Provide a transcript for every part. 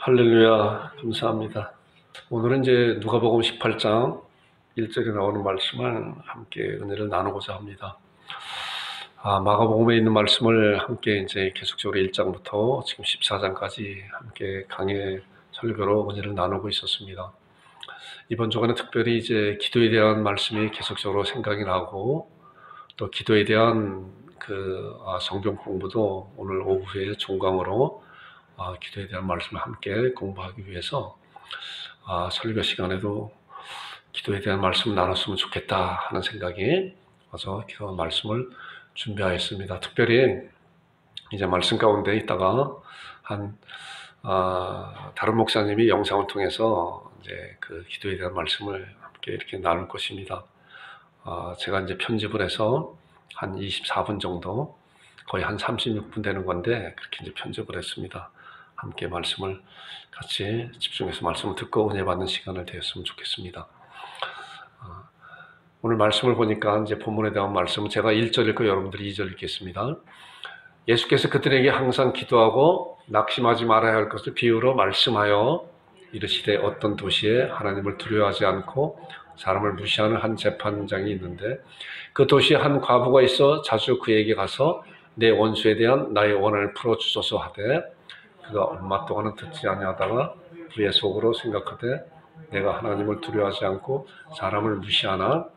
할렐루야, 감사합니다. 오늘은 이제 누가복음 18장 1절에 나오는 말씀을 함께 은혜를 나누고자 합니다. 마가복음에 있는 말씀을 함께 이제 계속적으로 1장부터 지금 14장까지 함께 강의 설교로 은혜를 나누고 있었습니다. 이번 주간에 특별히 이제 기도에 대한 말씀이 계속적으로 생각이 나고 또 기도에 대한 성경 공부도 오늘 오후에 종강으로 기도에 대한 말씀을 함께 공부하기 위해서 설교 시간에도 기도에 대한 말씀을 나눴으면 좋겠다 하는 생각이 와서 기도 말씀을 준비하였습니다. 특별히 이제 말씀 가운데 있다가 다른 목사님이 영상을 통해서 이제 그 기도에 대한 말씀을 함께 이렇게 나눌 것입니다. 제가 이제 편집을 해서 한 24분 정도, 거의 한 36분 되는 건데 그렇게 이제 편집을 했습니다. 함께 말씀을 같이 집중해서 말씀을 듣고 은혜 받는 시간을 되었으면 좋겠습니다. 오늘 말씀을 보니까 이제 본문에 대한 말씀은 제가 1절 읽고 여러분들이 2절 읽겠습니다. 예수께서 그들에게 항상 기도하고 낙심하지 말아야 할 것을 비유로 말씀하여 이르시되 어떤 도시에 하나님을 두려워하지 않고 사람을 무시하는 한 재판장이 있는데 그 도시에 한 과부가 있어 자주 그에게 가서 내 원수에 대한 나의 원한을 풀어주소서 하되 그가 얼마 동안은 듣지 아니하다가 그의 속으로 생각하되 내가 하나님을 두려워하지 않고 사람을 무시하나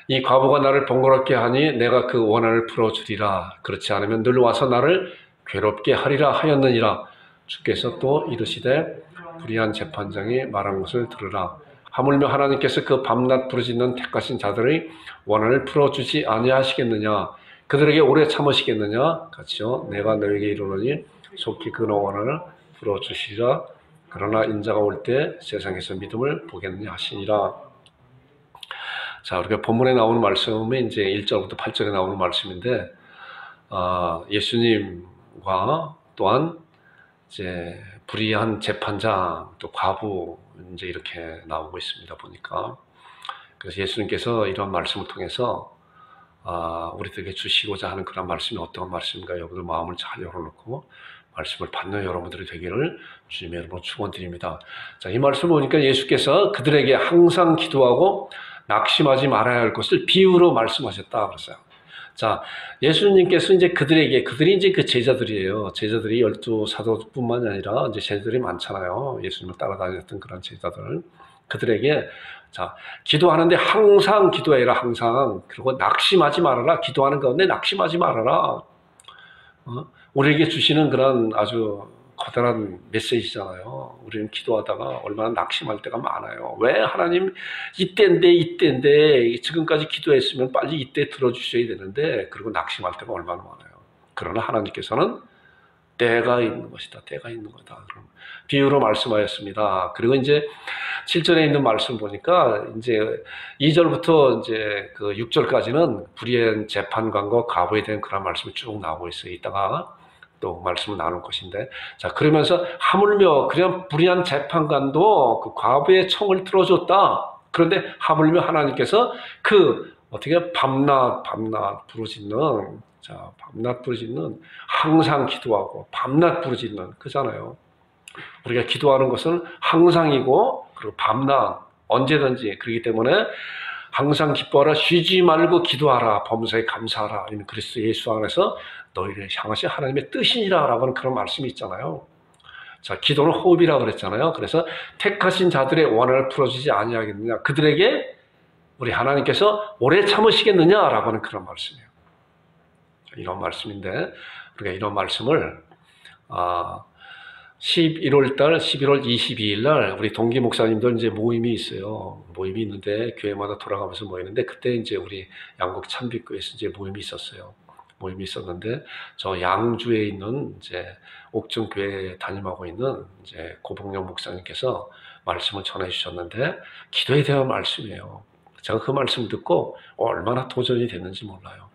이 과부가 나를 번거롭게 하니 내가 그 원한을 풀어주리라. 그렇지 않으면 늘 와서 나를 괴롭게 하리라 하였느니라. 주께서 또 이르시되 불의한 재판장이 말한 것을 들으라. 하물며 하나님께서 그 밤낮 부르짖는 택하신 자들의 원한을 풀어주지 아니하시겠느냐. 그들에게 오래 참으시겠느냐. 같이요. 내가 너에게 이르노니 속히 그 원한을 풀어주시리라. 그러나 인자가 올 때 세상에서 믿음을 보겠느냐 하시니라. 자, 우리가 본문에 나오는 말씀이 이제 1절부터 8절에 나오는 말씀인데, 예수님과 또한 이제 불의한 재판장, 또 과부, 이제 이렇게 나오고 있습니다, 보니까. 그래서 예수님께서 이런 말씀을 통해서, 우리들에게 주시고자 하는 그런 말씀이 어떤 말씀인가, 여러분들 마음을 잘 열어놓고, 말씀을 받는 여러분들이 되기를 주님의 이름으로 축원드립니다. 자, 이 말씀을 보니까 예수께서 그들에게 항상 기도하고 낙심하지 말아야 할 것을 비유로 말씀하셨다 그랬어요. 자, 예수님께서 이제 그들이 이제 그 제자들이에요. 제자들이 12사도뿐만이 아니라 이제 제자들이 많잖아요. 예수님을 따라다녔던 그런 제자들. 그들에게 자, 기도하는데 항상 기도해라, 항상. 그리고 낙심하지 말아라. 기도하는 가운데 낙심하지 말아라. 우리에게 주시는 그런 아주 커다란 메시지잖아요. 우리는 기도하다가 얼마나 낙심할 때가 많아요. 왜 하나님 이때인데 지금까지 기도했으면 빨리 이때 들어주셔야 되는데 그리고 낙심할 때가 얼마나 많아요. 그러나 하나님께서는 때가 있는 것이다. 때가 있는 거다. 그럼 비유로 말씀하였습니다. 그리고 이제 7절에 있는 말씀 보니까 이제 2절부터 이제 그 6절까지는 불의한 재판관과 과부에 대한 그런 말씀이 쭉 나오고 있어요. 이따가 또 말씀을 나눌 것인데, 자, 그러면서 하물며 그냥 불의한 재판관도 그 과부의 청을 들어줬다. 그런데 하물며 하나님께서 어떻게 밤낮 부르짖는, 자, 밤낮 부르짖는, 항상 기도하고 밤낮 부르짖는 그잖아요. 우리가 기도하는 것은 항상이고 그리고 밤낮 언제든지 그렇기 때문에 항상 기뻐하라, 쉬지 말고 기도하라, 범사에 감사하라. 이는 그리스도 예수 안에서 너희를 향하신 하나님의 뜻이니라 라고 하는 그런 말씀이 있잖아요. 자, 기도는 호흡이라고 그랬잖아요. 그래서 택하신 자들의 원한을 풀어주지 아니하겠느냐, 그들에게 우리 하나님께서 오래 참으시겠느냐라고 하는 그런 말씀이에요. 이런 말씀인데 우리가 이런 말씀을 11월 22일 날 우리 동기 목사님들 이제 모임이 있어요. 모임이 있는데 교회마다 돌아가면서 모이는데 그때 이제 우리 양곡 참빛교회에서 이제 모임이 있었어요. 모임이 있었는데 저 양주에 있는 이제 옥정교회 담임하고 있는 이제 고봉영 목사님께서 말씀을 전해 주셨는데 기도에 대한 말씀이에요. 제가 그 말씀 듣고 얼마나 도전이 됐는지 몰라요.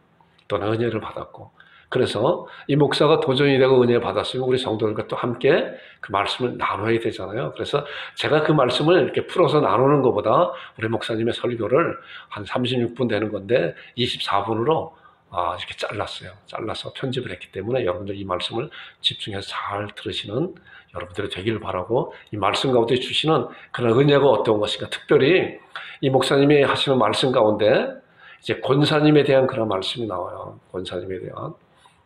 또는 은혜를 받았고, 그래서 이 목사가 도전이 되고 은혜 받았으면 우리 성도들과 또 함께 그 말씀을 나눠야 되잖아요. 그래서 제가 그 말씀을 이렇게 풀어서 나누는 것보다 우리 목사님의 설교를 한 36분 되는 건데 24분으로 이렇게 잘랐어요. 잘라서 편집을 했기 때문에 여러분들 이 말씀을 집중해서 잘 들으시는 여러분들이 되기를 바라고, 이 말씀 가운데 주시는 그런 은혜가 어떤 것인가, 특별히 이 목사님이 하시는 말씀 가운데 이제 권사님에 대한 그런 말씀이 나와요.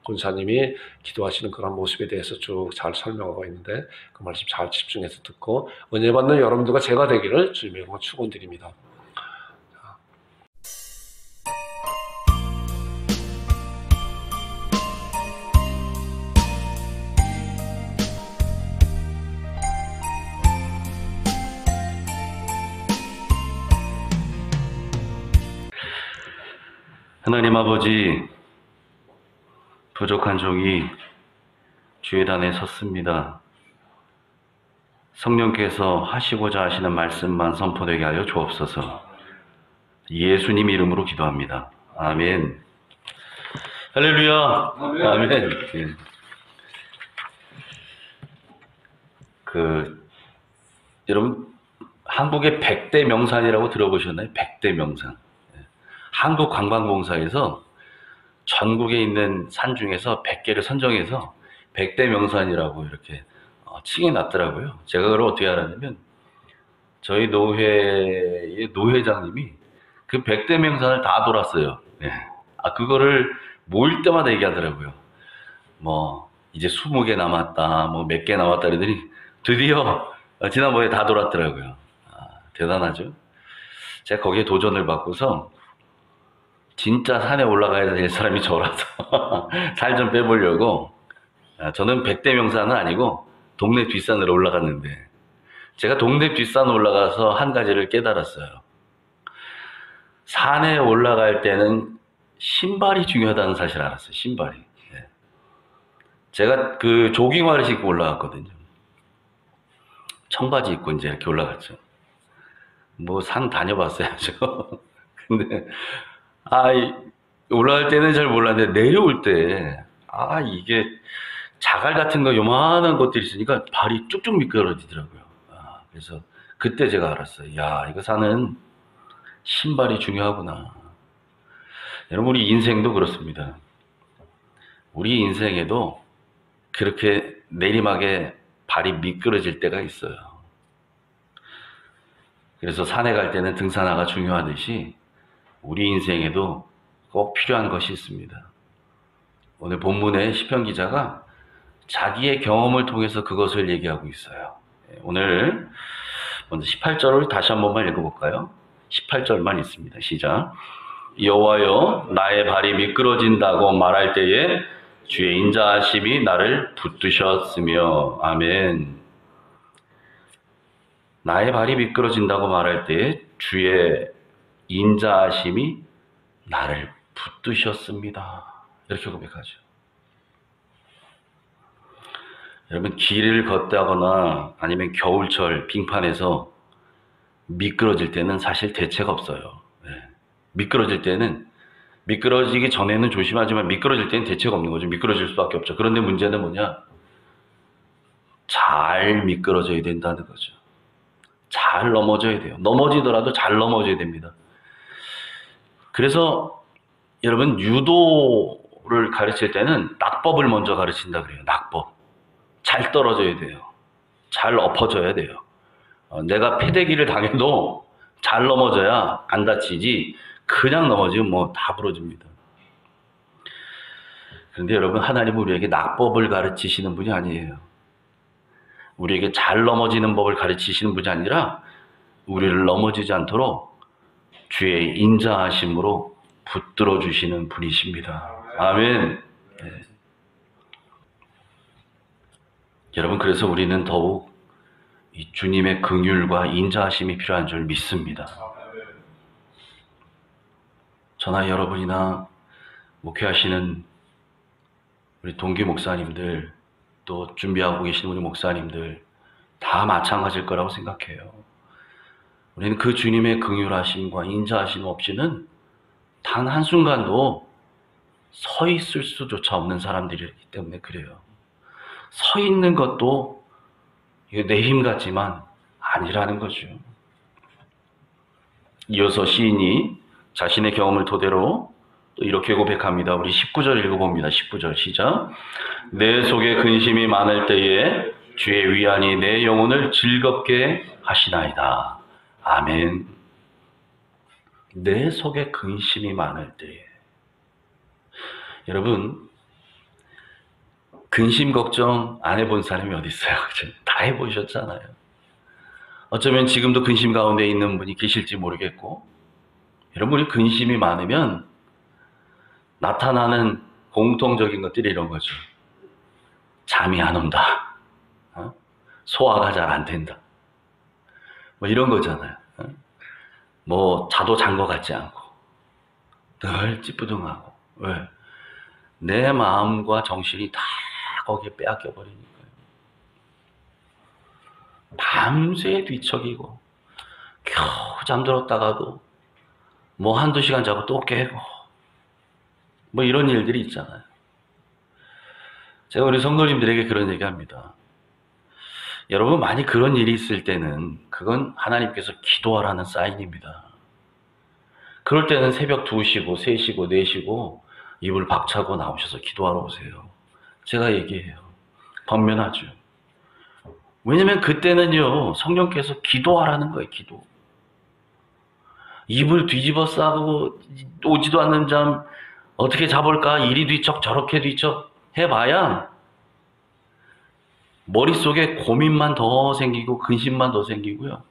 권사님이 기도하시는 그런 모습에 대해서 쭉 잘 설명하고 있는데, 그 말씀 잘 집중해서 듣고 은혜 받는 여러분들과 제가 되기를 주님의 이름으로 축원드립니다. 하나님 아버지, 부족한 종이 주의 단에 섰습니다. 성령께서 하시고자 하시는 말씀만 선포되게 하여 주옵소서. 예수님 이름으로 기도합니다. 아멘. 할렐루야. 아멘. 예. 여러분, 한국의 100대 명산이라고 들어보셨나요? 100대 명산. 한국관광공사에서 전국에 있는 산 중에서 100개를 선정해서 100대 명산이라고 이렇게 칭해 놨더라고요. 제가 그걸 어떻게 알았냐면, 저희 노회의 노회장님이 그 100대 명산을 다 돌았어요. 네. 그거를 모일 때마다 얘기하더라고요. 뭐 이제 20개 남았다, 뭐 몇 개 남았다 그러더니 드디어 지난번에 다 돌았더라고요. 대단하죠. 제가 거기에 도전을 받고서 진짜 산에 올라가야 될 사람이 저라서 살 좀 빼보려고, 저는 100대 명산은 아니고 동네 뒷산으로 올라갔는데, 제가 동네 뒷산 올라가서 한 가지를 깨달았어요. 산에 올라갈 때는 신발이 중요하다는 사실을 알았어요. 신발이. 제가 그 조깅화를 신고 올라갔거든요. 청바지 입고 이제 이렇게 올라갔죠. 뭐 산 다녀봤어야죠. 근데 올라갈 때는 잘 몰랐는데 내려올 때 이게 자갈 같은 거 요만한 것들이 있으니까 발이 쭉쭉 미끄러지더라고요. 그래서 그때 제가 알았어요. 야, 이거 산은 신발이 중요하구나. 여러분, 우리 인생도 그렇습니다. 우리 인생에도 그렇게 내리막에 발이 미끄러질 때가 있어요. 그래서 산에 갈 때는 등산화가 중요하듯이 우리 인생에도 꼭 필요한 것이 있습니다. 오늘 본문의 시편 기자가 자기의 경험을 통해서 그것을 얘기하고 있어요. 오늘 먼저 18절을 다시 한 번만 읽어볼까요? 18절만 있습니다. 시작. 여호와여, 나의 발이 미끄러진다고 말할 때에 주의 인자하심이 나를 붙드셨으며. 아멘. 나의 발이 미끄러진다고 말할 때에 주의 인자하심이 나를 붙드셨습니다. 이렇게 고백하죠. 여러분, 길을 걷다거나 아니면 겨울철 빙판에서 미끄러질 때는 사실 대책 없어요. 미끄러질 때는, 미끄러지기 전에는 조심하지만 미끄러질 때는 대책 없는 거죠. 미끄러질 수밖에 없죠. 그런데 문제는 뭐냐? 잘 미끄러져야 된다는 거죠. 잘 넘어져야 돼요. 넘어지더라도 잘 넘어져야 됩니다. 그래서 여러분, 유도를 가르칠 때는 낙법을 먼저 가르친다 그래요. 낙법. 잘 떨어져야 돼요. 잘 엎어져야 돼요. 내가 패대기를 당해도 잘 넘어져야 안 다치지, 그냥 넘어지면 뭐 다 부러집니다. 그런데 여러분, 하나님은 우리에게 낙법을 가르치시는 분이 아니에요. 우리에게 잘 넘어지는 법을 가르치시는 분이 아니라 우리를 넘어지지 않도록 주의 인자하심으로 붙들어 주시는 분이십니다. 아멘. 네. 여러분, 그래서 우리는 더욱 이 주님의 긍휼과 인자하심이 필요한 줄 믿습니다. 저나 여러분이나 목회하시는 우리 동기 목사님들, 또 준비하고 계신 우리 목사님들 다 마찬가지일 거라고 생각해요. 우리는 그 주님의 긍휼하심과 인자하심 없이는 단 한순간도 서 있을 수조차 없는 사람들이기 때문에 그래요. 서 있는 것도 내 힘 같지만 아니라는 거죠. 이어서 시인이 자신의 경험을 토대로 또 이렇게 고백합니다. 우리 19절 읽어봅니다. 19절 시작. 내 속에 근심이 많을 때에 주의 위안이 내 영혼을 즐겁게 하시나이다. 아멘. 내 속에 근심이 많을 때에. 여러분, 근심 걱정 안 해본 사람이 어디 있어요? 다 해보셨잖아요. 어쩌면 지금도 근심 가운데 있는 분이 계실지 모르겠고, 여러분이 근심이 많으면 나타나는 공통적인 것들이 이런 거죠. 잠이 안 온다. 소화가 잘 안 된다. 뭐 이런 거잖아요. 뭐 자도 잔 것 같지 않고 늘 찌뿌둥하고. 왜? 내 마음과 정신이 다 거기에 빼앗겨 버리니까요. 밤새 뒤척이고 겨우 잠들었다가도 뭐 한두 시간 자고 또 깨고 뭐 이런 일들이 있잖아요. 제가 우리 성도님들에게 그런 얘기합니다. 여러분, 많이 그런 일이 있을 때는 그건 하나님께서 기도하라는 사인입니다. 그럴 때는 새벽 2시고 3시고 4시고 이불 박차고 나오셔서 기도하러 오세요. 제가 얘기해요. 번면하죠. 왜냐면 그때는요, 성령께서 기도하라는 거예요. 기도. 이불 뒤집어 싸고 오지도 않는 잠 어떻게 잡을까? 이리 뒤척 저렇게 뒤척 해봐야 머릿속에 고민만 더 생기고 근심만 더 생기고요.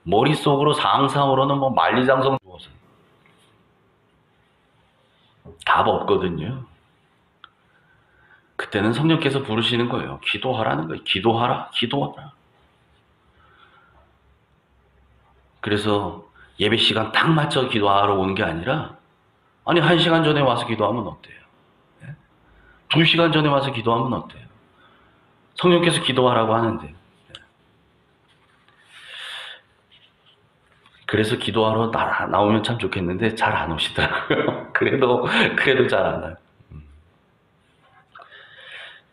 머릿속으로 상상으로는 뭐 만리장성 주어서 답 없거든요. 그때는 성령께서 부르시는 거예요. 기도하라는 거예요. 기도하라, 기도하라. 그래서 예배 시간 딱 맞춰 기도하러 오는 게 아니라, 아니 1시간 전에 와서 기도하면 어때요? 2시간 전에 와서 기도하면 어때요? 성령께서 기도하라고 하는데. 그래서 기도하러 나오면 참 좋겠는데 잘 안 오시더라고요. 그래도 잘 안 와요.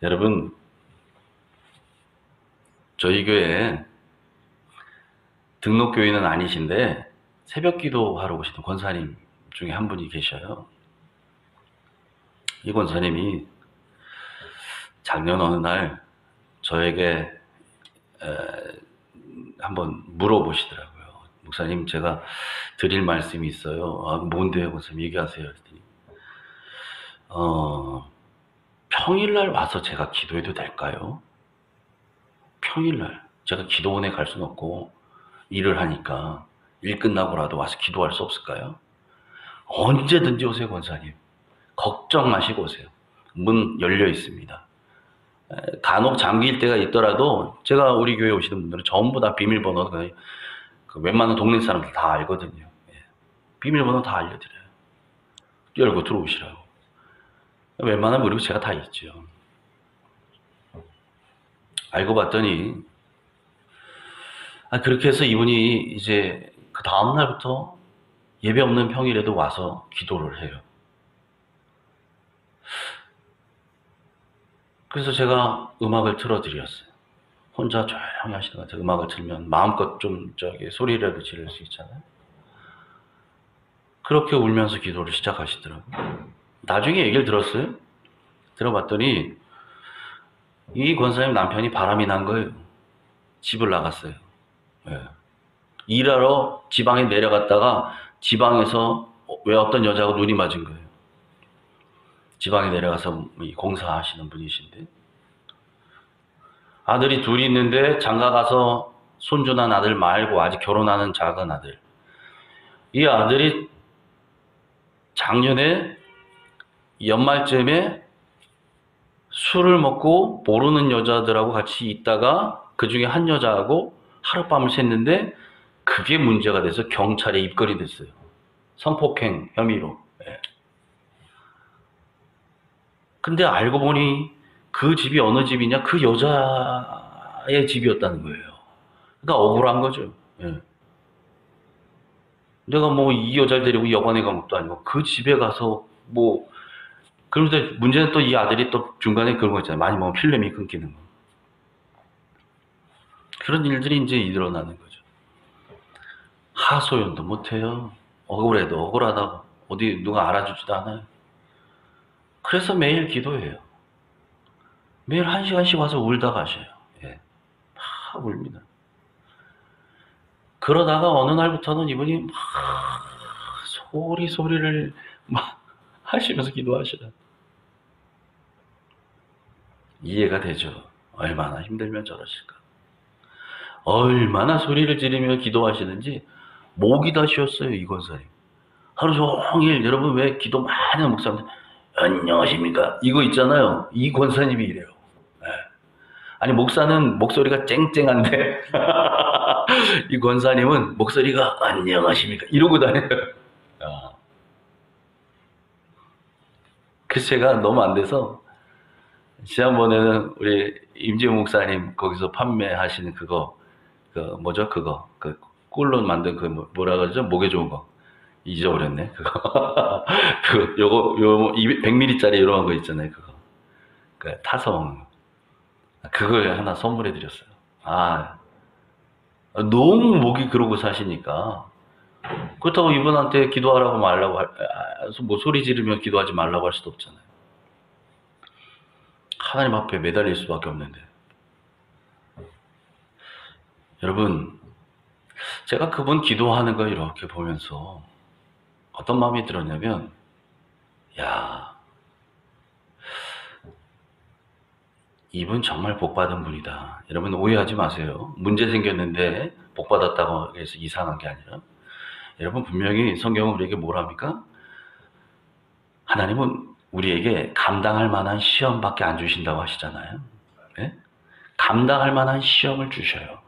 여러분, 저희 교회 등록교인은 아니신데 새벽 기도하러 오시는 권사님 중에 한 분이 계셔요. 이 권사님이 작년 어느 날 저에게 한번 물어보시더라고요. 목사님, 제가 드릴 말씀이 있어요. 아, 뭔데요? 권사님 얘기하세요. 그랬더니 평일날 와서 제가 기도해도 될까요? 평일날 제가 기도원에 갈 수는 없고 일을 하니까 일 끝나고라도 와서 기도할 수 없을까요? 언제든지 오세요, 권사님. 걱정 마시고 오세요. 문 열려 있습니다. 간혹 잠길 때가 있더라도 제가 우리 교회 오시는 분들은 전부 다 비밀번호 그 웬만한 동네 사람들 다 알거든요. 비밀번호 다 알려드려요. 열고 들어오시라고. 웬만하면 그리고 제가 다 있죠. 알고 봤더니 그렇게 해서 이분이 이제 그 다음 날부터 예배 없는 평일에도 와서 기도를 해요. 그래서 제가 음악을 틀어드렸어요. 혼자 조용히 하시는 것 같아요. 음악을 틀면 마음껏 좀 소리라도 지를 수 있잖아요. 그렇게 울면서 기도를 시작하시더라고요. 나중에 얘기를 들었어요. 들어봤더니 이 권사님 남편이 바람이 난 거예요. 집을 나갔어요. 일하러 지방에 내려갔다가 지방에서 왜 어떤 여자하고 눈이 맞은 거예요. 지방에 내려가서 공사하시는 분이신데 아들이 둘이 있는데 장가가서 손주난 아들 말고 아직 결혼하는 작은 아들. 이 아들이 작년에 연말쯤에 술을 먹고 모르는 여자들하고 같이 있다가 그 중에 한 여자하고 하룻밤을 샜는데 그게 문제가 돼서 경찰에 입건이 됐어요. 성폭행 혐의로. 근데 알고 보니 그 집이 어느 집이냐? 그 여자의 집이었다는 거예요. 그러니까 억울한 거죠. 내가 뭐 이 여자를 데리고 여관에 간 것도 아니고 그 집에 가서 뭐 그런데 문제는 또 이 아들이 또 중간에 그런 거 있잖아요. 많이 먹으면 필름이 끊기는 거. 그런 일들이 이제 일어나는 거죠. 하소연도 못해요. 억울해도 억울하다고 어디 누가 알아주지도 않아요. 그래서 매일 기도해요. 매일 1시간씩 와서 울다 가셔요. 예. 막 울니다. 그러다가 어느 날부터는 이분이 막 소리를 막 하시면서 기도하시라. 이해가 되죠. 얼마나 힘들면 저러실까. 얼마나 소리를 지르며 기도하시는지 목이 다 쉬었어요, 이 권사님. 하루 종일 여러분 왜 기도 많이 하는 목사님들 안녕하십니까? 이거 있잖아요. 이 권사님이 이래요. 네. 아니 목사는 목소리가 쨍쨍한데 이 권사님은 목소리가 안녕하십니까? 이러고 다녀요. 아. 그래서 제가 너무 안 돼서 지난번에는 우리 임지훈 목사님 거기서 판매하시는 그거 그 뭐죠 그거 그 꿀로 만든 그 뭐라 그러죠 목에 좋은 거 잊어버렸네 그거 그 요거 100ml짜리 이런 거 있잖아요 그거 그 타서 먹는 거 그걸 하나 선물해 드렸어요. 아 너무 목이 그러고 사시니까 그렇다고 이분한테 기도하라고 말라고 뭐 소리 지르며 기도하지 말라고 할 수도 없잖아요. 하나님 앞에 매달릴 수밖에 없는데 여러분 제가 그분 기도하는 거 이렇게 보면서 어떤 마음이 들었냐면 야 이분 정말 복받은 분이다. 여러분 오해하지 마세요. 문제 생겼는데 복받았다고 해서 이상한 게 아니라 여러분 분명히 성경은 우리에게 뭐랍니까? 하나님은 우리에게 감당할 만한 시험밖에 안 주신다고 하시잖아요. 네? 감당할 만한 시험을 주셔요.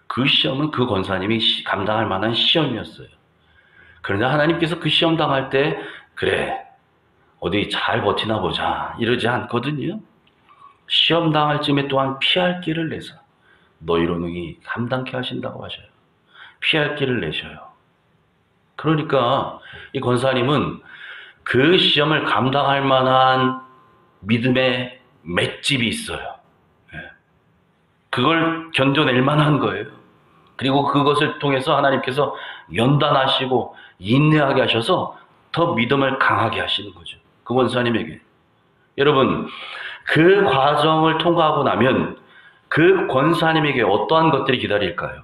그 시험은 그 권사님이 감당할 만한 시험이었어요. 그러나 하나님께서 그 시험 당할 때 그래 어디 잘 버티나 보자 이러지 않거든요. 시험 당할 쯤에 또한 피할 길을 내서 너희로 능히 감당케 하신다고 하셔요. 피할 길을 내셔요. 그러니까 이 권사님은 그 시험을 감당할 만한 믿음의 맷집이 있어요. 그걸 견뎌낼 만한 거예요. 그리고 그것을 통해서 하나님께서 연단하시고 인내하게 하셔서 더 믿음을 강하게 하시는 거죠. 그 권사님에게. 여러분, 그 과정을 통과하고 나면 그 권사님에게 어떠한 것들이 기다릴까요?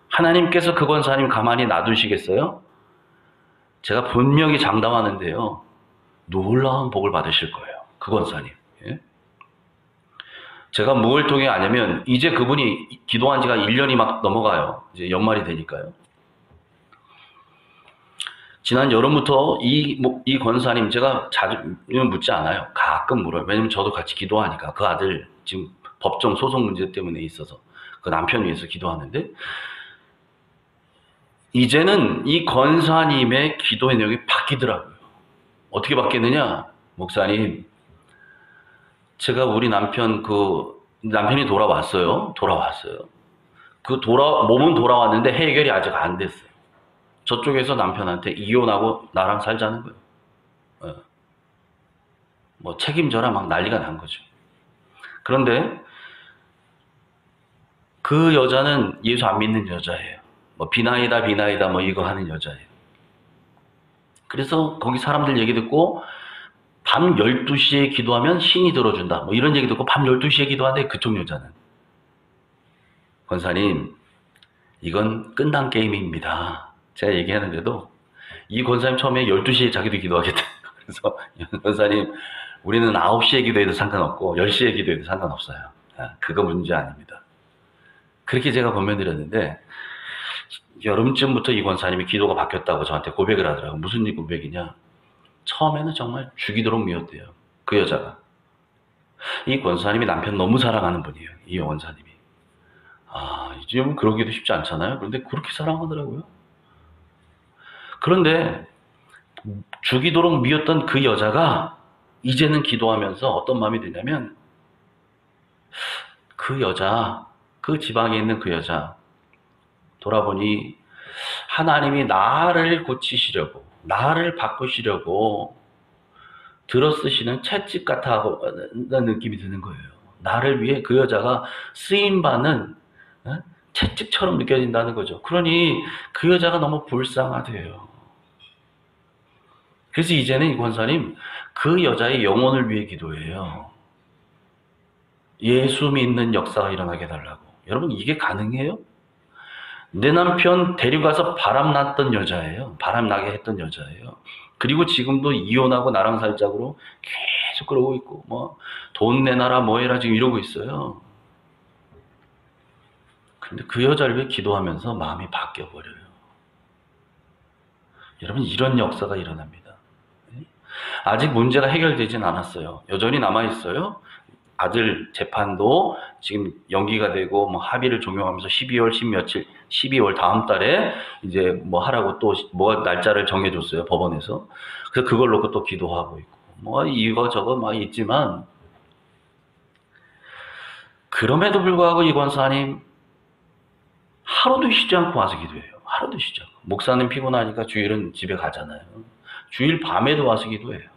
하나님께서 그 권사님 가만히 놔두시겠어요? 제가 분명히 장담하는데요. 놀라운 복을 받으실 거예요. 그 권사님. 예? 제가 뭘 통해 아냐면 이제 그분이 기도한 지가 1년이 막 넘어가요. 이제 연말이 되니까요. 지난 여름부터 이 권사님 제가 자주 묻지 않아요. 가끔 물어요. 왜냐면 저도 같이 기도하니까 그 아들 지금 법정 소송 문제 때문에 있어서 그 남편 위해서 기도하는데 이제는 이 권사님의 기도의 내용이 바뀌더라고요. 어떻게 바뀌느냐? 목사님, 제가 우리 남편이 돌아왔어요. 몸은 돌아왔는데 해결이 아직 안 됐어요. 저쪽에서 남편한테 이혼하고 나랑 살자는 거예요. 뭐 책임져라 막 난리가 난 거죠. 그런데 그 여자는 예수 안 믿는 여자예요. 뭐 비나이다 뭐 이거 하는 여자예요. 그래서 거기 사람들 얘기 듣고 밤 12시에 기도하면 신이 들어준다. 뭐 이런 얘기 듣고 밤 12시에 기도하는데 그쪽 여자는 권사님 이건 끝난 게임입니다. 제가 얘기하는데도 이 권사님 처음에 12시에 자기도 기도하겠다. 그래서 권사님 우리는 9시에 기도해도 상관없고 10시에 기도해도 상관없어요. 그거 문제 아닙니다. 그렇게 제가 권면드렸는데 여름쯤부터 이 권사님이 기도가 바뀌었다고 저한테 고백을 하더라고요. 무슨 고백이냐. 처음에는 정말 죽이도록 미웠대요. 그 여자가. 이 권사님이 남편 너무 사랑하는 분이에요. 이 권사님이. 이제 그러기도 쉽지 않잖아요. 그런데 그렇게 사랑하더라고요. 그런데 죽이도록 미웠던 그 여자가 이제는 기도하면서 어떤 마음이 드냐면 그 여자, 그 지방에 있는 그 여자 돌아보니 하나님이 나를 고치시려고 나를 바꾸시려고 들어쓰시는 채찍 같다는 느낌이 드는 거예요. 나를 위해 그 여자가 쓰임받는 채찍처럼 느껴진다는 거죠. 그러니 그 여자가 너무 불쌍하대요. 그래서 이제는 이 권사님 그 여자의 영혼을 위해 기도해요. 예수 믿는 역사가 일어나게 해달라고. 여러분 이게 가능해요? 내 남편 데려가서 바람났던 여자예요. 바람나게 했던 여자예요. 그리고 지금도 이혼하고 나랑 살자고 계속 그러고 있고 뭐 돈 내놔라 뭐 해라 지금 이러고 있어요. 근데 그 여자를 위해 기도하면서 마음이 바뀌어버려요. 여러분 이런 역사가 일어납니다. 아직 문제가 해결되진 않았어요. 여전히 남아있어요. 아들 재판도 지금 연기가 되고 뭐 합의를 종용하면서 12월 10며칠 12월 다음 달에 이제 뭐 하라고 또 뭐 날짜를 정해줬어요. 법원에서. 그래서 그걸 놓고 또 기도하고 있고 뭐 이거 저거 막 있지만 그럼에도 불구하고 이 권사님 하루도 쉬지 않고 와서 기도해요. 하루도 쉬지 않고. 목사님 피곤하니까 주일은 집에 가잖아요. 주일 밤에도 와서 기도해요.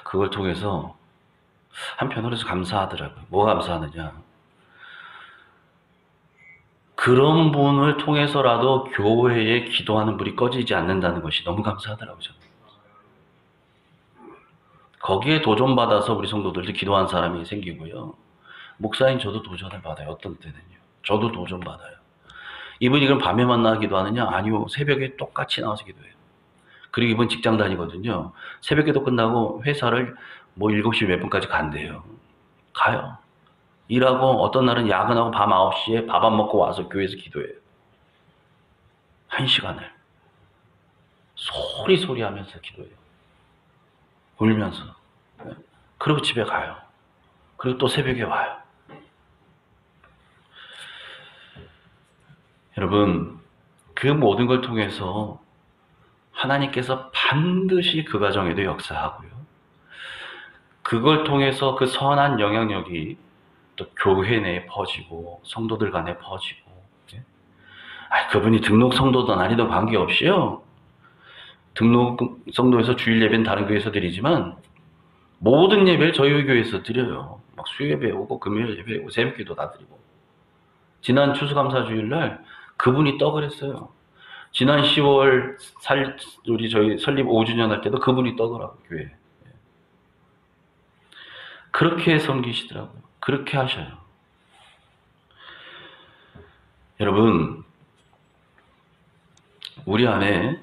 그걸 통해서 한편으로서 감사하더라고요. 뭐가 감사하느냐. 그런 분을 통해서라도 교회에 기도하는 불이 꺼지지 않는다는 것이 너무 감사하더라고요. 저는. 거기에 도전받아서 우리 성도들도 기도한 사람이 생기고요. 목사님 저도 도전을 받아요. 어떤 때는요. 저도 도전받아요. 이분이 그럼 밤에 만나 기도하느냐? 아니요. 새벽에 똑같이 나와서 기도해요. 그리고 이분 직장 다니거든요. 새벽에도 끝나고 회사를 뭐 7시 몇 분까지 간대요. 가요. 일하고 어떤 날은 야근하고 밤 9시에 밥 안 먹고 와서 교회에서 기도해요. 1시간을. 소리 하면서 기도해요. 울면서. 그리고 집에 가요. 그리고 또 새벽에 와요. 여러분, 그 모든 걸 통해서 하나님께서 반드시 그 가정에도 역사하고요. 그걸 통해서 그 선한 영향력이 또 교회 내에 퍼지고 성도들 간에 퍼지고. 그분이 등록 성도든 아니든 관계없이요. 등록 성도에서 주일 예배는 다른 교회에서 드리지만 모든 예배를 저희 교회에서 드려요. 막 수요예배 오고 금요일 예배 오고 새벽기도 다 드리고. 지난 추수감사주일날 그분이 떡을 했어요. 지난 10월 우리 저희 설립 5주년 할 때도 그분이 떡을 하고 교회에. 그렇게 섬기시더라고요. 그렇게 하셔요. 여러분, 우리 안에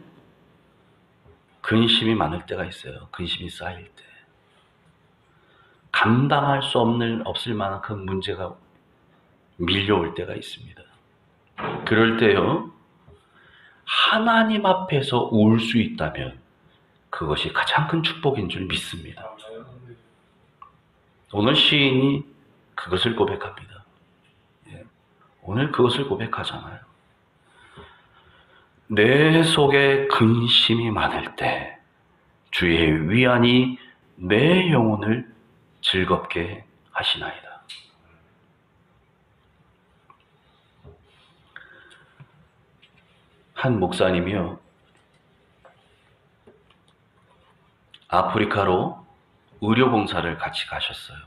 근심이 많을 때가 있어요. 근심이 쌓일 때. 감당할 수 없을 만큼 문제가 밀려올 때가 있습니다. 그럴 때요, 하나님 앞에서 울 수 있다면 그것이 가장 큰 축복인 줄 믿습니다. 오늘 시인이 그것을 고백합니다. 오늘 그것을 고백하잖아요. 내 속에 근심이 많을 때 주의 위안이 내 영혼을 즐겁게 하시나이다. 한 목사님이요, 아프리카로 의료봉사를 같이 가셨어요.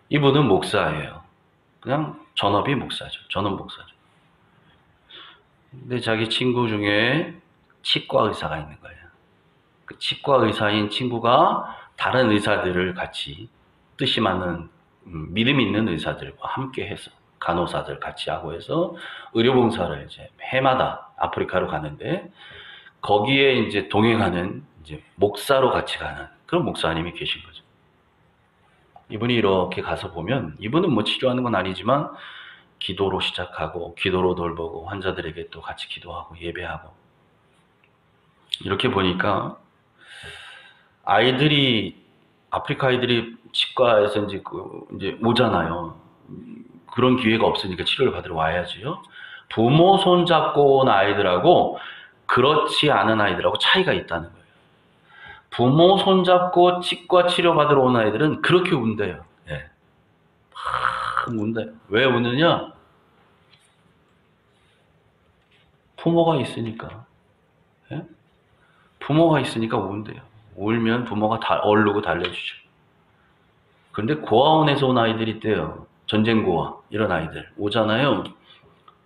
이분은 목사예요. 그냥 전업이 목사죠. 전업 목사죠. 근데 자기 친구 중에 치과 의사가 있는 거예요. 그 치과 의사인 친구가 다른 의사들을 같이 뜻이 맞는 믿음 있는 의사들과 함께 해서 간호사들 같이 하고 해서 의료봉사를 이제 해마다 아프리카로 가는데 거기에 이제 동행하는 이제 목사로 같이 가는 그런 목사님이 계신 거죠. 이분이 이렇게 가서 보면 이분은 뭐 치료하는 건 아니지만 기도로 시작하고 기도로 돌보고 환자들에게 또 같이 기도하고 예배하고 이렇게 보니까 아이들이 아프리카 아이들이 치과에서 이제 오잖아요. 그런 기회가 없으니까 치료를 받으러 와야지요. 부모 손잡고 온 아이들하고 그렇지 않은 아이들하고 차이가 있다는 거예요. 부모 손잡고 치과 치료 받으러 온 아이들은 그렇게 운대요. 예. 막 운대요. 왜 우느냐? 부모가 있으니까. 예? 부모가 있으니까 운대요. 울면 부모가 다 얼르고 달래주죠. 그런데 고아원에서 온 아이들이 있대요. 전쟁고아 이런 아이들 오잖아요.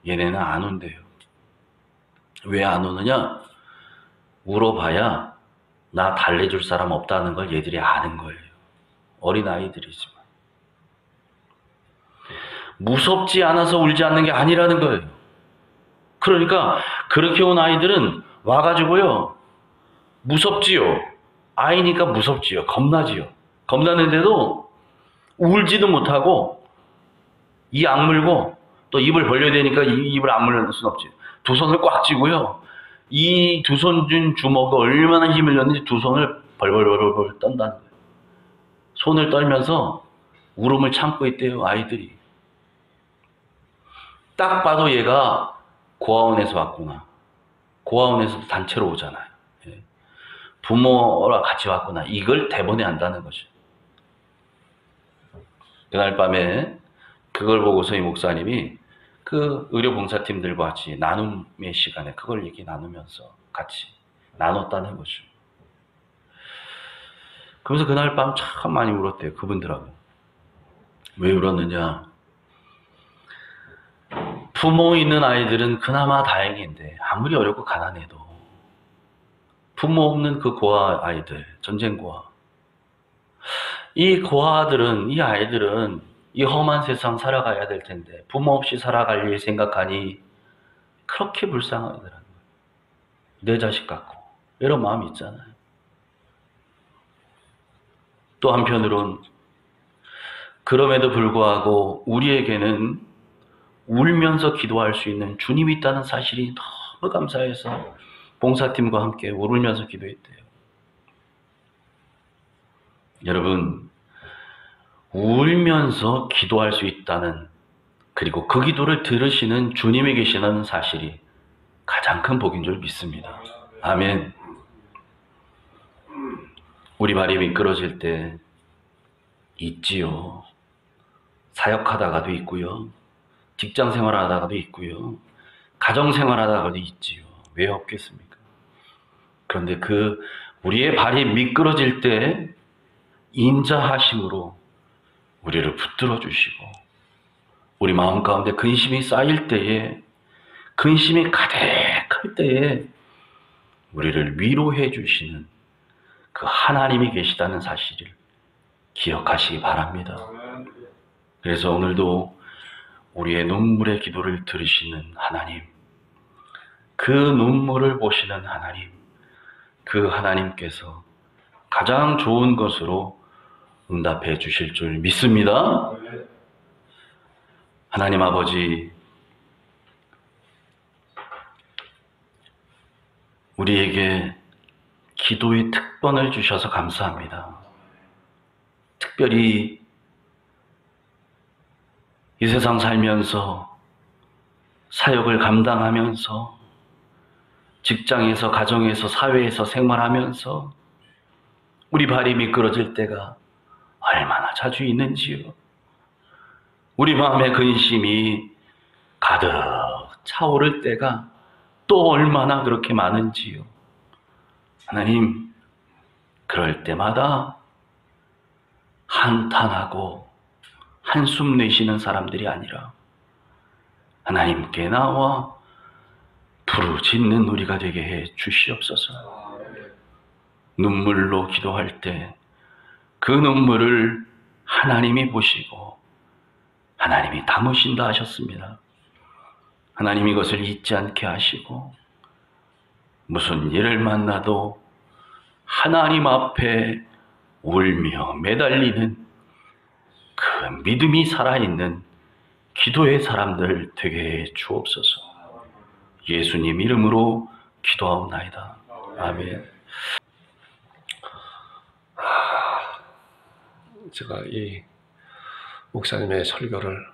얘네는 안 온대요. 왜 안 오느냐? 울어봐야 나 달래줄 사람 없다는 걸 얘들이 아는 거예요. 어린아이들이지만. 무섭지 않아서 울지 않는 게 아니라는 거예요. 그러니까 그렇게 온 아이들은 와가지고요. 무섭지요. 아이니까 무섭지요. 겁나지요. 겁나는데도 울지도 못하고 이 악물고 또 입을 벌려야 되니까 이 입을 악물는 수는 없지. 두 손을 꽉 쥐고요. 이 두 손 준 주먹이 얼마나 힘을 줬는지 두 손을 벌벌벌벌 떤다는 거예요. 손을 떨면서 울음을 참고 있대요, 아이들이. 딱 봐도 얘가 고아원에서 왔구나. 고아원에서도 단체로 오잖아요. 예. 부모랑 같이 왔구나. 이걸 대본에 안다는 거죠. 그날 밤에 그걸 보고서 이 목사님이 그 의료봉사팀들과 같이 나눔의 시간에 그걸 얘기 나누면서 같이 나눴다는 거죠. 그래서 그날 밤 참 많이 울었대요. 그분들하고. 왜 울었느냐. 부모 있는 아이들은 그나마 다행인데 아무리 어렵고 가난해도 부모 없는 그 고아 아이들, 전쟁 고아. 이 고아들은, 이 아이들은 이 험한 세상 살아가야 될 텐데 부모 없이 살아갈 일 생각하니 그렇게 불쌍하더라는 거예요. 내 자식 같고 이런 마음이 있잖아요. 또 한편으론 그럼에도 불구하고 우리에게는 울면서 기도할 수 있는 주님이 있다는 사실이 너무 감사해서 봉사팀과 함께 울면서 기도했대요. 여러분, 울면서 기도할 수 있다는, 그리고 그 기도를 들으시는 주님이 계시다는 사실이 가장 큰 복인 줄 믿습니다. 아멘. 우리 발이 미끄러질 때 있지요. 사역하다가도 있고요. 직장 생활하다가도 있고요. 가정 생활하다가도 있지요. 왜 없겠습니까? 그런데 그 우리의 발이 미끄러질 때 인자하심으로 우리를 붙들어 주시고, 우리 마음 가운데 근심이 쌓일 때에, 근심이 가득할 때에 우리를 위로해 주시는 그 하나님이 계시다는 사실을 기억하시기 바랍니다. 그래서 오늘도 우리의 눈물의 기도를 들으시는 하나님, 그 눈물을 보시는 하나님, 그 하나님께서 가장 좋은 것으로 응답해 주실 줄 믿습니다. 하나님 아버지, 우리에게 기도의 특권을 주셔서 감사합니다. 특별히 이 세상 살면서, 사역을 감당하면서, 직장에서, 가정에서, 사회에서 생활하면서 우리 발이 미끄러질 때가 얼마나 자주 있는지요. 우리 마음의 근심이 가득 차오를 때가 또 얼마나 그렇게 많은지요. 하나님, 그럴 때마다 한탄하고 한숨 내쉬는 사람들이 아니라 하나님께 나와 부르짖는 우리가 되게 해 주시옵소서. 눈물로 기도할 때 그 눈물을 하나님이 보시고 하나님이 담으신다 하셨습니다. 하나님 이것을 잊지 않게 하시고, 무슨 일을 만나도 하나님 앞에 울며 매달리는 그 믿음이 살아있는 기도의 사람들 되게 해 주옵소서. 예수님 이름으로 기도하옵나이다. 아멘. 제가 이 목사님의 설교를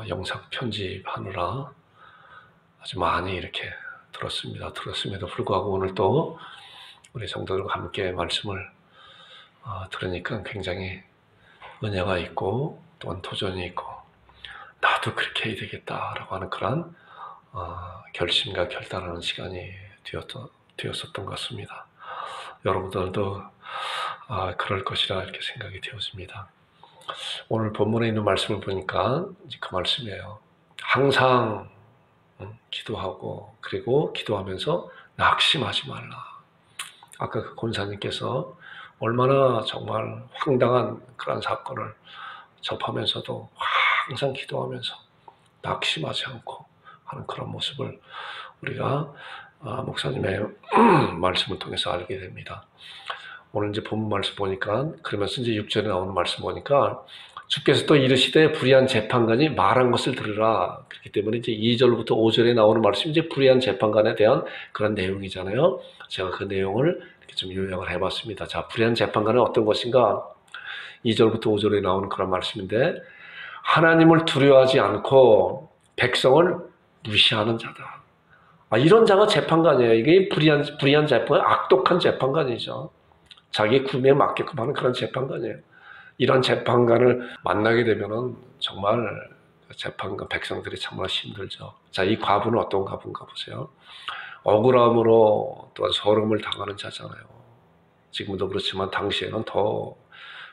영상 편집하느라 아주 많이 이렇게 들었음에도 불구하고 오늘 또 우리 성도들과 함께 말씀을 들으니까 굉장히 은혜가 있고 또한 도전이 있고, 나도 그렇게 해야 되겠다라고 하는 그런 결심과 결단하는 시간이 되었었던 것 같습니다. 여러분들도 그럴 것이라 이렇게 생각이 되었습니다. 오늘 본문에 있는 말씀을 보니까 이제 그 말씀이에요. 항상 기도하고, 그리고 기도하면서 낙심하지 말라. 아까 그 권사님께서 얼마나 정말 황당한 그런 사건을 접하면서도 항상 기도하면서 낙심하지 않고 하는 그런 모습을 우리가 목사님의 말씀을 통해서 알게 됩니다. 오늘 이제 본문 말씀 보니까, 그러면서 이제 6절에 나오는 말씀 보니까 주께서 또 이르시되 불의한 재판관이 말한 것을 들으라. 그렇기 때문에 이제 2절부터 5절에 나오는 말씀이 이제 불의한 재판관에 대한 그런 내용이잖아요. 제가 그 내용을 이렇게 좀 요약을 해봤습니다. 자, 불의한 재판관은 어떤 것인가? 2절부터 5절에 나오는 그런 말씀인데, 하나님을 두려워하지 않고 백성을 무시하는 자다. 이런 자가 재판관이에요. 이게 불의한 재판관, 악독한 재판관이죠. 자기 구매에 맞게끔 하는 그런 재판관이에요. 이런 재판관을 만나게 되면은 정말 재판관 백성들이 정말 힘들죠. 자, 이 과부는 어떤 과부인가 보세요. 억울함으로 또한 서름을 당하는 자잖아요. 지금도 그렇지만 당시에는 더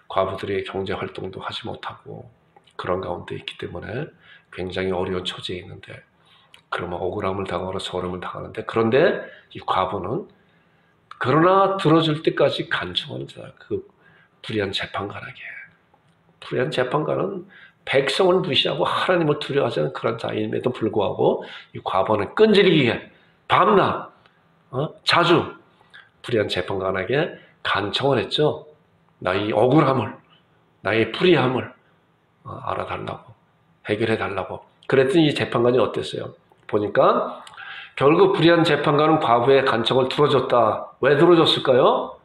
과부들이 경제 활동도 하지 못하고 그런 가운데 있기 때문에 굉장히 어려운 처지에 있는데, 그러면 억울함을 당하고 서름을 당하는데, 그런데 이 과부는 그러나 들어줄 때까지 간청하는 자, 그 불의한 재판관에게. 불의한 재판관은 백성을 무시하고 하나님을 두려워하지 않는 그런 자임에도 불구하고 이 과부는 끈질기게 밤낮 자주 불의한 재판관에게 간청을 했죠. 나의 억울함을, 나의 불의함을 알아달라고, 해결해달라고. 그랬더니 이 재판관이 어땠어요? 보니까 결국 불의한 재판관은 과부의 간청을 들어줬다. 왜 들어줬을까요?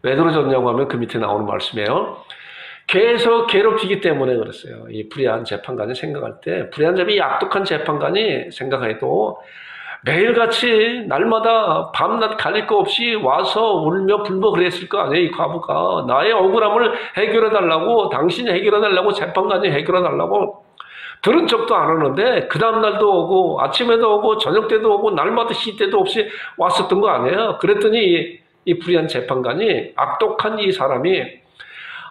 왜 들어줬냐고 하면 그 밑에 나오는 말씀이에요. 계속 괴롭히기 때문에 그랬어요. 이 불의한 재판관이 생각할 때, 불의한 이 악독한 재판관이 생각해도 매일같이 날마다 밤낮 가릴 거 없이 와서 울며 불며 그랬을 거 아니에요. 이 과부가 나의 억울함을 해결해달라고, 당신이 해결해달라고, 재판관이 해결해달라고 들은 척도 안 하는데 그 다음날도 오고 아침에도 오고 저녁 때도 오고 날마다 시 때도 없이 왔었던 거 아니에요. 그랬더니 이 불의한 재판관이, 악독한 이 사람이,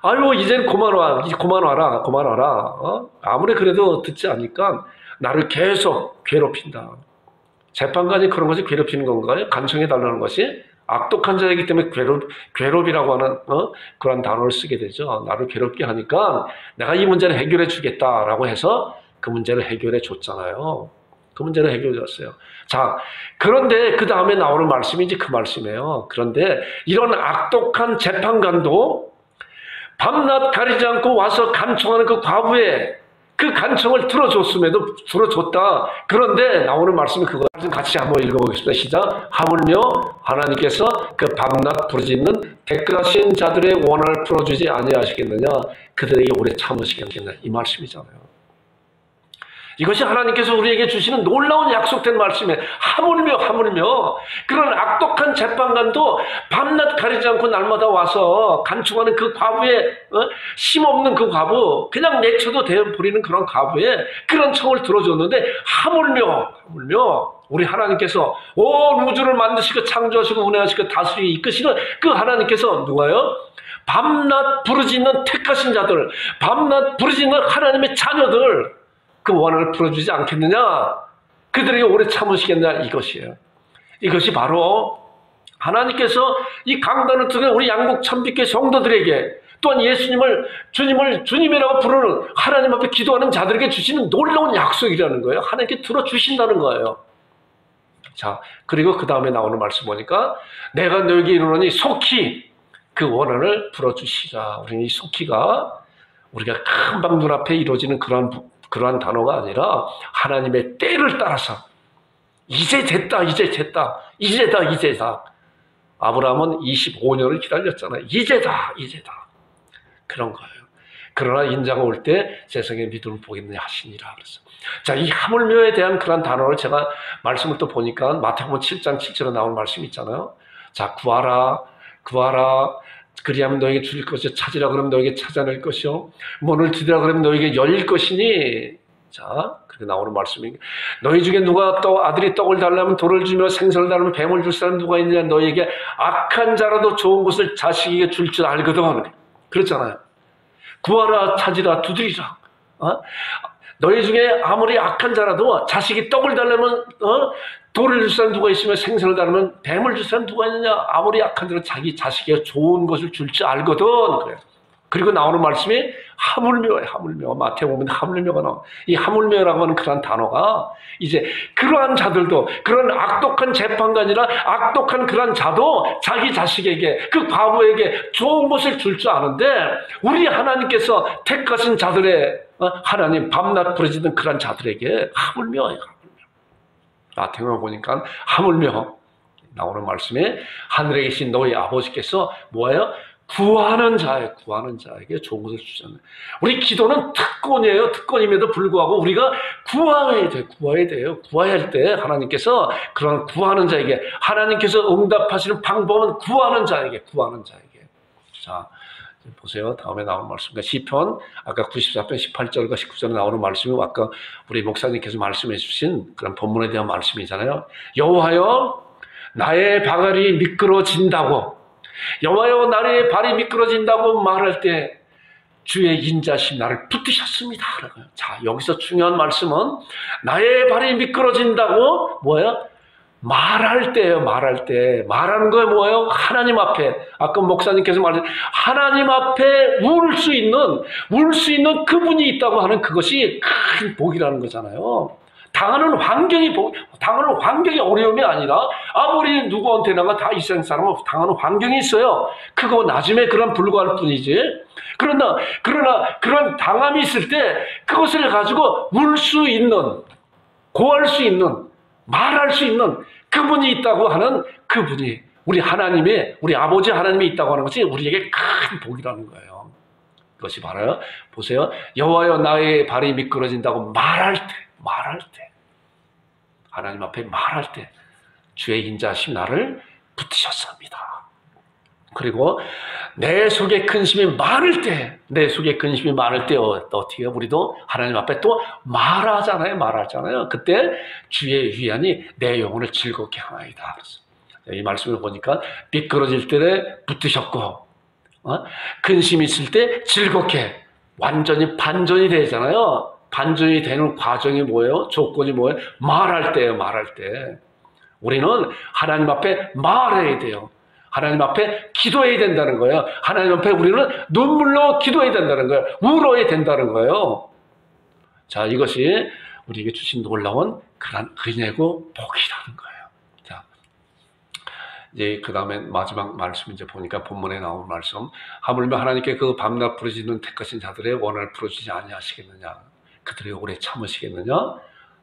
아유 이젠 그만 와라. 아무리 그래도 듣지 않으니까 나를 계속 괴롭힌다. 재판관이 그런 것이 괴롭히는 건가요? 간청해달라는 것이? 악독한 자이기 때문에 괴롭이라고 하는 그런 단어를 쓰게 되죠. 나를 괴롭게 하니까 내가 이 문제를 해결해 주겠다라고 해서 그 문제를 해결해 줬잖아요. 그 문제를 해결해 줬어요. 자, 그런데 그 다음에 나오는 말씀이 이제 그 말씀이에요. 그런데 이런 악독한 재판관도 밤낮 가리지 않고 와서 간청하는 그 과부의 그 간청을 들어줬다. 그런데 나오는 말씀이 그거 같이 한번 읽어보겠습니다. 시작. 하물며 하나님께서 그 밤낮 부르짖는 대끈하신 자들의 원한을 풀어주지 아니하시겠느냐, 그들에게 오래 참으시겠느냐, 이 말씀이잖아요. 이것이 하나님께서 우리에게 주시는 놀라운 약속된 말씀이에요. 하물며 그런 악독한 재판관도 밤낮 가리지 않고 날마다 와서 간청하는 그 과부의 힘없는 그 과부, 그냥 내쳐도 되어버리는 그런 과부의 그런 청을 들어줬는데, 하물며 우리 하나님께서 온 우주를 만드시고 창조하시고 운행하시고 다스리고 이끄시는 그 하나님께서 누가요? 밤낮 부르짖는 택하신 자들, 밤낮 부르짖는 하나님의 자녀들, 그 원한을 풀어주지 않겠느냐? 그들에게 오래 참으시겠느냐? 이것이에요. 이것이 바로 하나님께서 이 강단을 통해 우리 양국 천빛교회 성도들에게, 또한 주님이라고 부르는 하나님 앞에 기도하는 자들에게 주시는 놀라운 약속이라는 거예요. 하나님께 들어주신다는 거예요. 자, 그리고 그 다음에 나오는 말씀 보니까 내가 너에게 이르노니 속히 그 원한을 풀어주시라. 우리는 이 속히가 우리가 금방 눈앞에 이루어지는 그러한 단어가 아니라 하나님의 때를 따라서 이제 됐다. 아브라함은 25년을 기다렸잖아요. 이제다. 그런 거예요. 그러나 인자가 올 때 세상의 믿음을 보겠느냐 하시니라 그랬어요. 자, 이 하물며에 대한 그런 단어를 제가 말씀을 또 보니까 마태복음 7장 7절에 나온 말씀이 있잖아요. 자, 구하라. 그리하면 너에게 주실 것이요, 찾으라 그러면 너에게 찾아낼 것이요, 문을 두드리라 그러면 너에게 열릴 것이니. 자, 그렇게 나오는 말씀이, 너희 중에 누가 아들이 떡을 달라면 돌을 주며 생선을 달라면 뱀을 줄 사람 누가 있느냐, 너희에게 악한 자라도 좋은 것을 자식에게 줄 줄 알거든. 그렇잖아요. 구하라, 찾으라, 두드리라. 너희 중에 아무리 악한 자라도 자식이 떡을 달라면 돌을 줄 사람 누가 있으며 생선을 달라면 뱀을 줄 사람 누가 있느냐. 아무리 악한 자는 자기 자식에게 좋은 것을 줄 줄 알거든. 그래요. 그리고 나오는 말씀이 하물며예요. 하물며. 마태복음에 하물며가 나와. 이 하물며라고 하는 그런 단어가 이제 그러한 자들도, 그런 악독한 재판관이나 악독한 그런 자도 자기 자식에게, 그 과부에게 좋은 것을 줄 줄 아는데, 우리 하나님께서 택하신 자들의 하나님 밤낮 부르짖는 그런 자들에게 하물며예요. 하물며. 마태복음 보니까 하물며 나오는 말씀에 하늘에 계신 너희 아버지께서 뭐예요? 구하는 자에게 좋은 것을 주잖아요. 우리 기도는 특권이에요. 특권임에도 불구하고 우리가 구해야 돼요. 구해야 할 때 하나님께서 그런 구하는 자에게, 하나님께서 응답하시는 방법은 구하는 자에게. 자, 보세요. 다음에 나오는 말씀과 시편, 아까 94편 18절과 19절에 나오는 말씀이 아까 우리 목사님께서 말씀해 주신 그런 본문에 대한 말씀이잖아요. 여호와여, 나의 발이 미끄러진다고, 여호와여 나의 발이 미끄러진다고 말할 때 주의 인자심 나를 붙드셨습니다. 자, 여기서 중요한 말씀은 나의 발이 미끄러진다고 뭐예요? 말할 때예요. 말하는 거예요. 뭐예요? 하나님 앞에, 아까 목사님께서 말하신 하나님 앞에 울 수 있는 그분이 있다고 하는 그것이 큰 복이라는 거잖아요. 당하는 환경이 어려움이 아니라, 아무리 누구한테나가 다 이 세상 사람은 당하는 환경이 있어요. 크고 낮음에 그런 불과할 뿐이지. 그러나 그런 당함이 있을 때 그것을 가지고 울 수 있는, 고할 수 있는, 말할 수 있는 그분이 있다고 하는, 그분이 우리 하나님의, 우리 아버지 하나님이 있다고 하는 것이 우리에게 큰 복이라는 거예요. 그것이 바로 보세요. 여호와여 나의 발이 미끄러진다고 말할 때 하나님 앞에 말할 때 주의 인자하심 나를 붙드셨습니다. 그리고 내 속에 근심이 많을 때 어떻게 해요? 우리도 하나님 앞에 또 말하잖아요. 그때 주의 위안이 내 영혼을 즐겁게 하나이다. 이 말씀을 보니까 미끄러질 때 붙드셨고, 근심이 있을 때 즐겁게, 완전히 반전이 되잖아요. 반전이 되는 과정이 뭐예요? 조건이 뭐예요? 말할 때예요. 우리는 하나님 앞에 말해야 돼요. 하나님 앞에 기도해야 된다는 거예요. 하나님 앞에 우리는 눈물로 기도해야 된다는 거예요. 울어야 된다는 거예요. 자, 이것이 우리에게 주신 놀라운 그런 은혜고 복이라는 거예요. 자, 이제 그 다음에 마지막 말씀 이제 보니까 본문에 나온 말씀. 하물며 하나님께 그 밤낮 부르짖는 택하신 자들의 원한을 풀어주지 아니하시겠느냐. 그들이 오래 참으시겠느냐?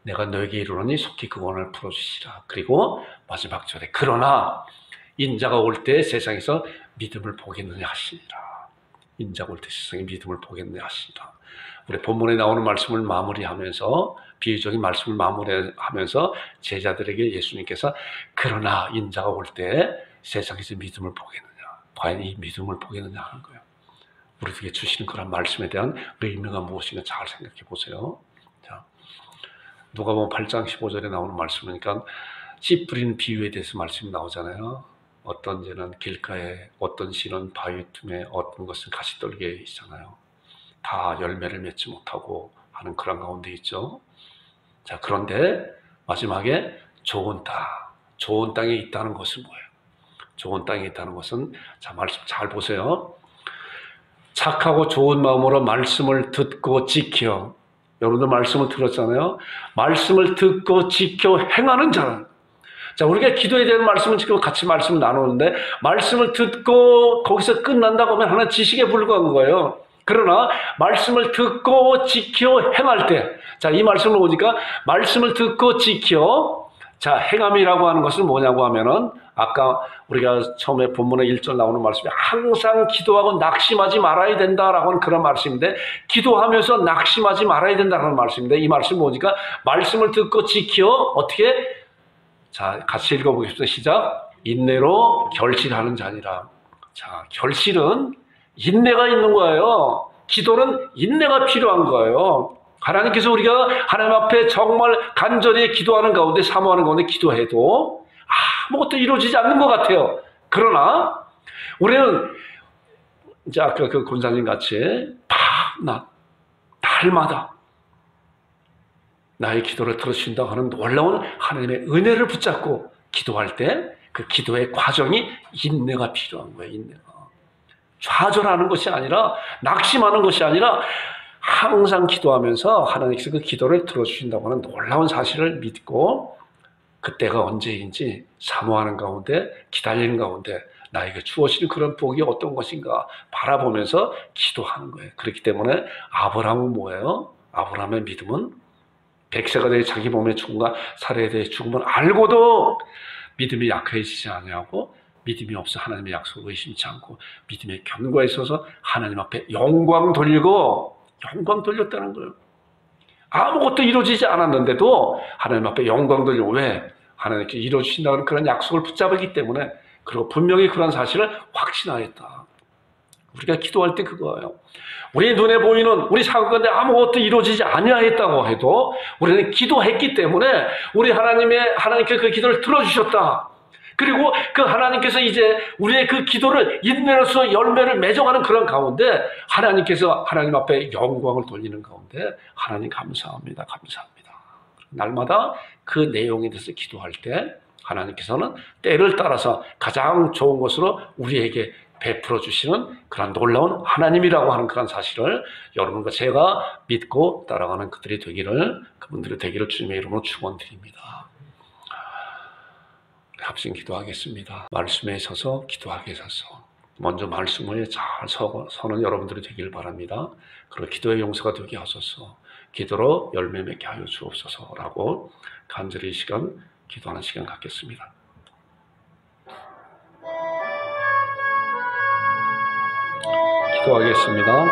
내가 너에게 이르노니 속히 그 원한을 풀어주시라. 그리고 마지막 절에 그러나 인자가 올 때 세상에서 믿음을 보겠느냐 하시니라. 인자가 올 때 세상에 믿음을 보겠느냐 하시니라. 우리 본문에 나오는 말씀을 마무리하면서, 비유적인 말씀을 마무리하면서 제자들에게 예수님께서 그러나 인자가 올 때 세상에서 믿음을 보겠느냐, 과연 이 믿음을 보겠느냐 하는 거예요. 우리에게 주시는 그런 말씀에 대한 의미가 무엇인가 잘 생각해 보세요. 자, 누가복음 8장 15절에 나오는 말씀이니까 씨 뿌리는 비유에 대해서 말씀이 나오잖아요. 어떤 재는 길가에, 어떤 씨는 바위 틈에, 어떤 것은 가시떨기에 있잖아요. 다 열매를 맺지 못하고 하는 그런 가운데 있죠. 자, 그런데 마지막에 좋은 땅에 있다는 것은 뭐예요? 좋은 땅에 있다는 것은, 자, 말씀 잘 보세요. 착하고 좋은 마음으로 말씀을 듣고 지켜, 여러분들 말씀을 들었잖아요. 말씀을 듣고 지켜 행하는 자는, 자, 우리가 기도에 대한 말씀을 지금 같이 말씀을 나누는데, 말씀을 듣고 거기서 끝난다고 하면 하나는 지식에 불과한 거예요. 그러나 말씀을 듣고 지켜 행할 때, 자, 이 말씀을 보니까 말씀을 듣고 지켜, 자, 행함이라고 하는 것은 뭐냐고 하면은, 아까 우리가 처음에 본문의 1절 나오는 말씀이 항상 기도하고 낙심하지 말아야 된다라고 하는 그런 말씀인데, 기도하면서 낙심하지 말아야 된다는 말씀인데, 이 말씀 보니까 말씀을 듣고 지켜 어떻게, 자, 같이 읽어보겠습니다. 시작. 인내로 결실하는 자니라. 자, 결실은 인내가 있는 거예요. 기도는 인내가 필요한 거예요. 하나님께서 우리가 하나님 앞에 정말 간절히 기도하는 가운데, 사모하는 가운데 기도해도 아무것도 이루어지지 않는 것 같아요. 그러나 우리는 이제 아까 그 권사님 같이 밤낮, 날마다 나의 기도를 들어주신다고 하는 놀라운 하나님의 은혜를 붙잡고 기도할 때 그 기도의 과정이 인내가 필요한 거예요. 인내가. 좌절하는 것이 아니라, 낙심하는 것이 아니라 항상 기도하면서 하나님께서 그 기도를 들어주신다고 하는 놀라운 사실을 믿고 그때가 언제인지 사모하는 가운데, 기다리는 가운데 나에게 주어지는 그런 복이 어떤 것인가 바라보면서 기도하는 거예요. 그렇기 때문에 아브라함은 뭐예요? 아브라함의 믿음은 100세가 되어 자기 몸의 죽음과 살해에 대해 죽음을 알고도 믿음이 약해지지 아니하고, 믿음이 없어 하나님의 약속을 의심치 않고 믿음의 견고에 있어서 하나님 앞에 영광 돌리고, 영광 돌렸다는 거예요. 아무것도 이루어지지 않았는데도 하나님 앞에 영광 돌리고, 왜? 하나님께 이루어주신다는 그런 약속을 붙잡았기 때문에, 그리고 분명히 그런 사실을 확신하였다. 우리가 기도할 때 그거예요. 우리 눈에 보이는 우리 생각 가운데 아무것도 이루어지지 아니하였다고 해도 우리는 기도했기 때문에 우리 하나님께 그 기도를 들어주셨다. 그리고 그 하나님께서 이제 우리의 그 기도를 인내로서 열매를 맺어가는 그런 가운데 하나님께서 하나님 앞에 영광을 돌리는 가운데 하나님 감사합니다. 감사합니다. 날마다 그 내용에 대해서 기도할 때 하나님께서는 때를 따라서 가장 좋은 것으로 우리에게 베풀어 주시는 그런 놀라운 하나님이라고 하는 그런 사실을 여러분과 제가 믿고 따라가는 그분들이 되기를 주님의 이름으로 축원드립니다. 합심 기도하겠습니다. 말씀에 서서 기도하게 서서 먼저 말씀을 잘 서는 여러분들이 되길 바랍니다. 그리고 기도의 용서가 되게 하소서, 기도로 열매 맺게 하여 주옵소서라고 간절히 이 시간 기도하는 시간 갖겠습니다. 기도하겠습니다.